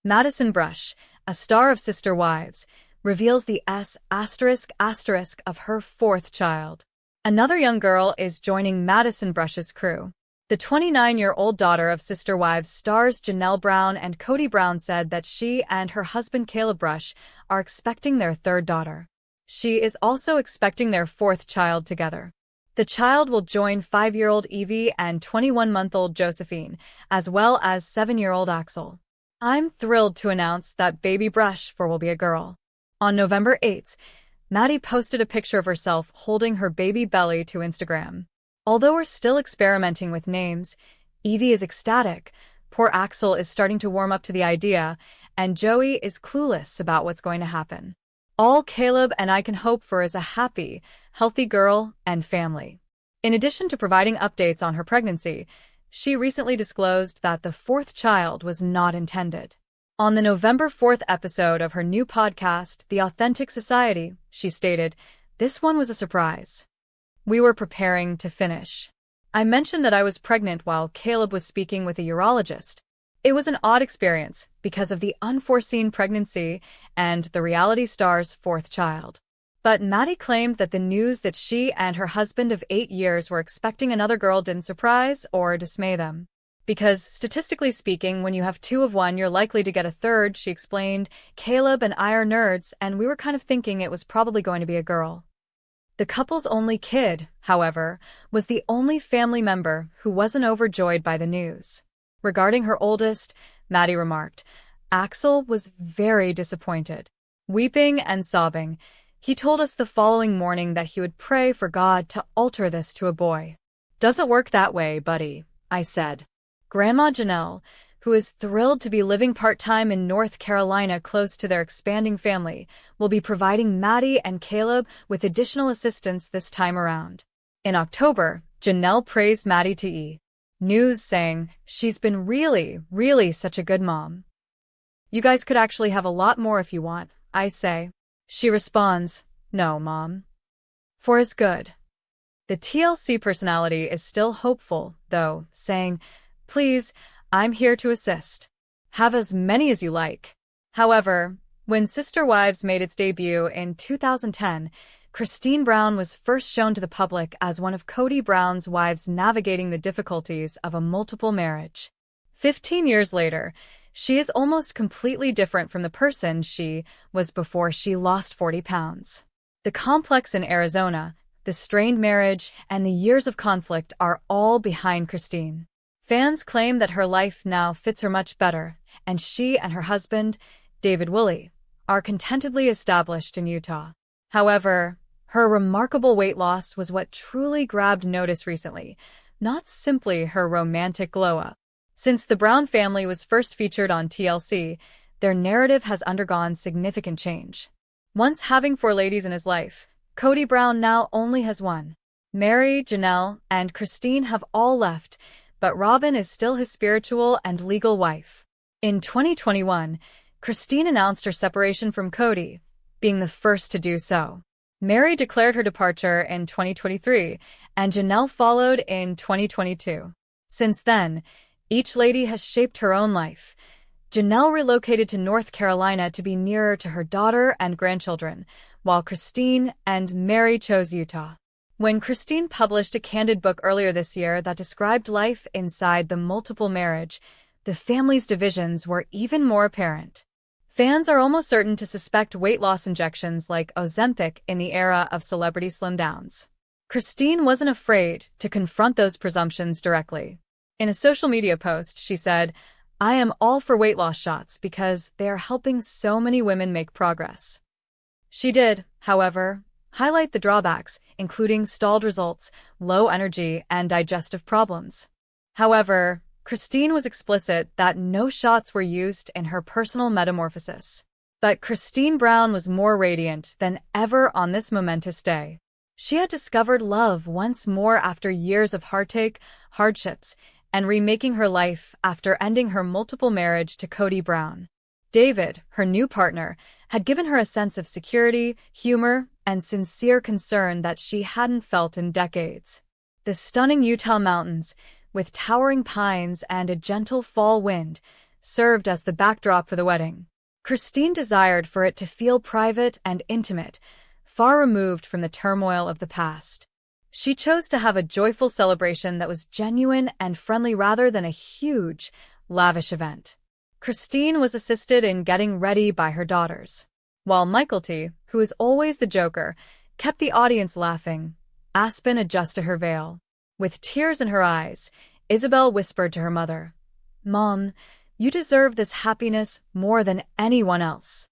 Madison Brush, a star of Sister Wives, reveals the S** of her fourth child. Another young girl is joining Madison Brush's crew. The 29-year-old daughter of Sister Wives stars Janelle Brown and Cody Brown said that she and her husband Caleb Brush are expecting their third daughter. She is also expecting their fourth child together. The child will join 5-year-old Evie and 21-month-old Josephine, as well as 7-year-old Axel. I'm thrilled to announce that baby Brush will be a girl. On November 8th, Maddie posted a picture of herself holding her baby belly to Instagram. Although we're still experimenting with names, Evie is ecstatic, poor Axel is starting to warm up to the idea, and Joey is clueless about what's going to happen. All Caleb and I can hope for is a happy, healthy girl and family. In addition to providing updates on her pregnancy, she recently disclosed that the fourth child was not intended. On the November 4th episode of her new podcast, The Authentic Society, she stated, "This one was a surprise. We were preparing to finish. I mentioned that I was pregnant while Caleb was speaking with a urologist. It was an odd experience because of the unforeseen pregnancy and the reality star's fourth child." But Maddie claimed that the news that she and her husband of 8 years were expecting another girl didn't surprise or dismay them. Because, statistically speaking, when you have two of one, you're likely to get a third, she explained. Caleb and I are nerds, and we were kind of thinking it was probably going to be a girl. The couple's only kid, however, was the only family member who wasn't overjoyed by the news. Regarding her oldest, Maddie remarked, "Axel was very disappointed. Weeping and sobbing, he told us the following morning that he would pray for God to alter this to a boy." "Doesn't work that way, buddy," I said. Grandma Janelle, who is thrilled to be living part-time in North Carolina close to their expanding family, will be providing Maddie and Caleb with additional assistance this time around. In October, Janelle praised Maddie to E! News saying, "She's been really such a good mom. You guys could actually have a lot more if you want," I say. She responds, "No, Mom. For his good." The TLC personality is still hopeful, though, saying, "Please, I'm here to assist. Have as many as you like." However, when Sister Wives made its debut in 2010, Christine Brown was first shown to the public as one of Cody Brown's wives navigating the difficulties of a multiple marriage. 15 years later, she is almost completely different from the person she was before she lost 40 pounds. The complex in Arizona, the strained marriage, and the years of conflict are all behind Christine. Fans claim that her life now fits her much better, and she and her husband, David Woolley, are contentedly established in Utah. However, her remarkable weight loss was what truly grabbed notice recently, not simply her romantic glow-up. Since the Brown family was first featured on TLC, their narrative has undergone significant change. Once having 4 ladies in his life, Cody Brown now only has one. Mary, Janelle, and Christine have all left, but Robin is still his spiritual and legal wife. In 2021, Christine announced her separation from Cody, being the first to do so. Mary declared her departure in 2023, and Janelle followed in 2022. Since then, each lady has shaped her own life. Janelle relocated to North Carolina to be nearer to her daughter and grandchildren, while Christine and Mary chose Utah. When Christine published a candid book earlier this year that described life inside the multiple marriage, the family's divisions were even more apparent. Fans are almost certain to suspect weight loss injections like Ozempic in the era of celebrity slim downs. Christine wasn't afraid to confront those presumptions directly. In a social media post, she said, "I am all for weight loss shots because they are helping so many women make progress." She did, however, highlight the drawbacks, including stalled results, low energy, and digestive problems. However, Christine was explicit that no shots were used in her personal metamorphosis. But Christine Brown was more radiant than ever on this momentous day. She had discovered love once more after years of heartache, hardships, and remaking her life after ending her multiple marriage to Cody Brown. David, her new partner, had given her a sense of security, humor, and sincere concern that she hadn't felt in decades. The stunning Utah mountains, with towering pines and a gentle fall wind, served as the backdrop for the wedding. Christine desired for it to feel private and intimate, far removed from the turmoil of the past. She chose to have a joyful celebration that was genuine and friendly rather than a huge, lavish event. Christine was assisted in getting ready by her daughters, while Michael, who is always the joker, kept the audience laughing. Aspen adjusted her veil. With tears in her eyes, Isabel whispered to her mother, "Mom, you deserve this happiness more than anyone else."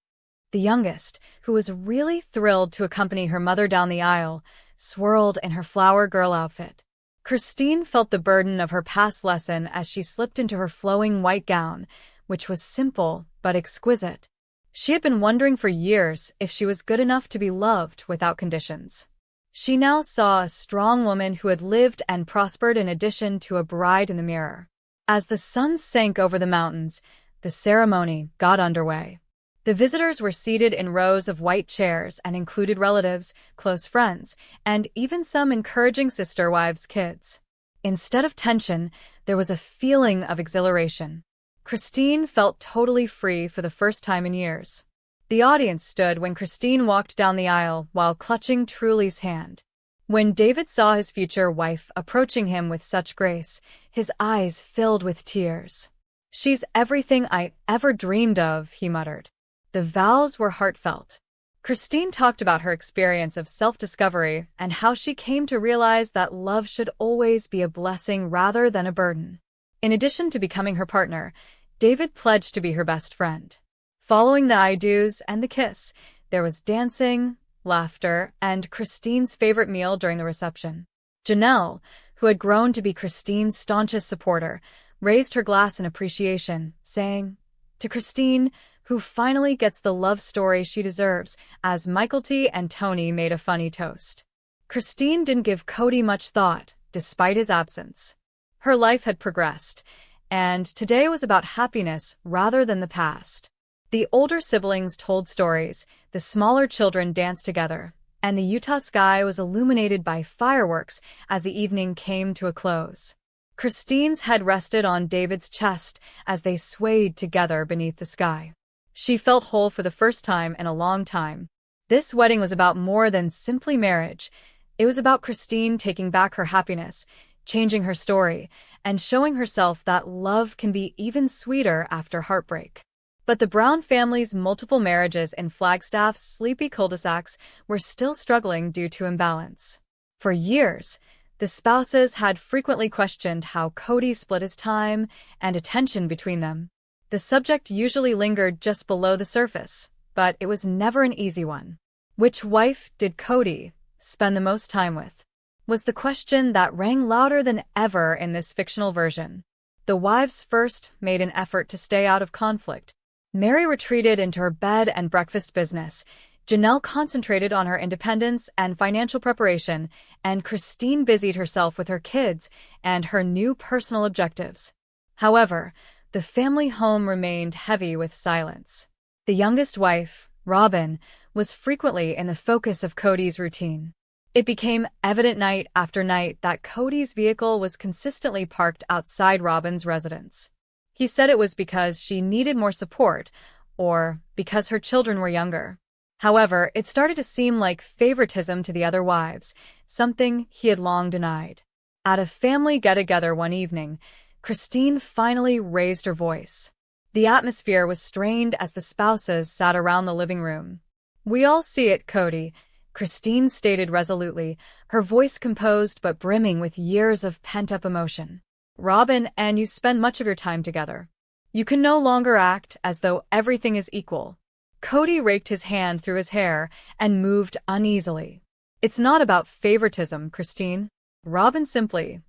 The youngest, who was really thrilled to accompany her mother down the aisle, swirled in her flower girl outfit. Christine felt the burden of her past lesson as she slipped into her flowing white gown, which was simple but exquisite. She had been wondering for years if she was good enough to be loved without conditions. She now saw a strong woman who had lived and prospered in addition to a bride in the mirror. As the sun sank over the mountains, the ceremony got underway. The visitors were seated in rows of white chairs and included relatives, close friends, and even some encouraging sister wives' kids. Instead of tension, there was a feeling of exhilaration. Christine felt totally free for the first time in years. The audience stood when Christine walked down the aisle while clutching Truly's hand. When David saw his future wife approaching him with such grace, his eyes filled with tears. "She's everything I ever dreamed of," he muttered. The vows were heartfelt. Christine talked about her experience of self-discovery and how she came to realize that love should always be a blessing rather than a burden. In addition to becoming her partner, David pledged to be her best friend. Following the I do's and the kiss, there was dancing, laughter, and Christine's favorite meal during the reception. Janelle, who had grown to be Christine's staunchest supporter, raised her glass in appreciation, saying, "To Christine, who finally gets the love story she deserves," as Michael and Tony made a funny toast. Christine didn't give Cody much thought, despite his absence. Her life had progressed, and today was about happiness rather than the past. The older siblings told stories, the smaller children danced together, and the Utah sky was illuminated by fireworks as the evening came to a close. Christine's head rested on David's chest as they swayed together beneath the sky. She felt whole for the first time in a long time. This wedding was about more than simply marriage. It was about Christine taking back her happiness, changing her story, and showing herself that love can be even sweeter after heartbreak. But the Brown family's multiple marriages in Flagstaff's sleepy cul-de-sacs were still struggling due to imbalance. For years, the spouses had frequently questioned how Cody split his time and attention between them. The subject usually lingered just below the surface, but it was never an easy one. Which wife did Cody spend the most time with? Was the question that rang louder than ever in this fictional version. The wives first made an effort to stay out of conflict. Mary retreated into her bed and breakfast business. Janelle concentrated on her independence and financial preparation, and Christine busied herself with her kids and her new personal objectives. However, the family home remained heavy with silence. The youngest wife, Robin, was frequently in the focus of Cody's routine. It became evident night after night that Cody's vehicle was consistently parked outside Robin's residence. He said it was because she needed more support, or because her children were younger. However, it started to seem like favoritism to the other wives, something he had long denied. At a family get-together one evening, Christine finally raised her voice. The atmosphere was strained as the spouses sat around the living room. "We all see it, Cody," Christine stated resolutely, her voice composed but brimming with years of pent-up emotion. "Robin and you spend much of your time together. You can no longer act as though everything is equal." Cody raked his hand through his hair and moved uneasily. "It's not about favoritism, Christine. Robin simply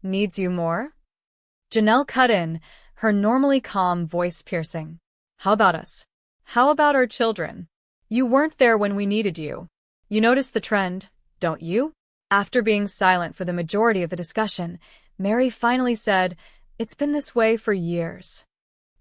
needs you more." Janelle cut in, her normally calm voice piercing. "How about us? How about our children? You weren't there when we needed you. You notice the trend, don't you?" After being silent for the majority of the discussion, Mary finally said, "It's been this way for years.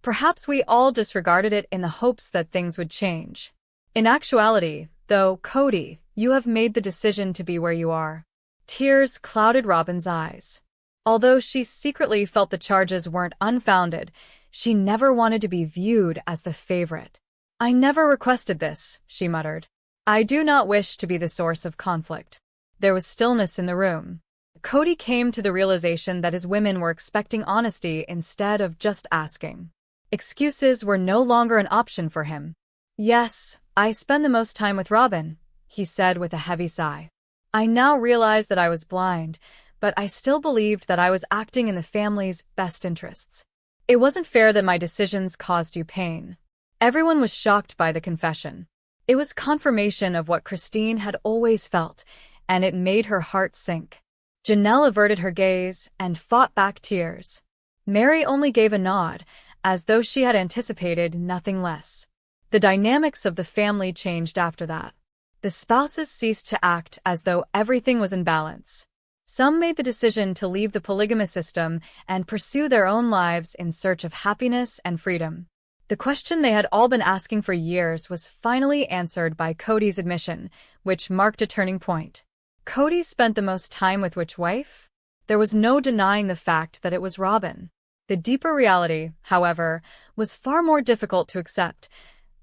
Perhaps we all disregarded it in the hopes that things would change. In actuality, though, Cody, you have made the decision to be where you are." Tears clouded Robin's eyes. Although she secretly felt the charges weren't unfounded, She never wanted to be viewed as the favorite. "I never requested this," she muttered. "I do not wish to be the source of conflict." There was stillness in the room. Cody came to the realization that his women were expecting honesty instead of just asking. Excuses were no longer an option for him. "Yes, I spend the most time with Robin," he said with a heavy sigh. "I now realize that I was blind, but I still believed that I was acting in the family's best interests. It wasn't fair that my decisions caused you pain." Everyone was shocked by the confession. It was confirmation of what Christine had always felt, and it made her heart sink. Janelle averted her gaze and fought back tears. Mary only gave a nod, as though she had anticipated nothing less. The dynamics of the family changed after that. The spouses ceased to act as though everything was in balance. Some made the decision to leave the polygamous system and pursue their own lives in search of happiness and freedom. The question they had all been asking for years was finally answered by Cody's admission, which marked a turning point. Cody spent the most time with which wife? There was no denying the fact that it was Robin. The deeper reality, however, was far more difficult to accept.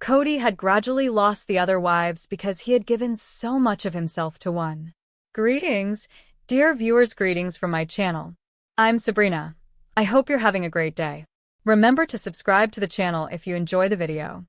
Cody had gradually lost the other wives because he had given so much of himself to one. Greetings, dear viewers, greetings from my channel. I'm Sabrina. I hope you're having a great day. Remember to subscribe to the channel if you enjoy the video.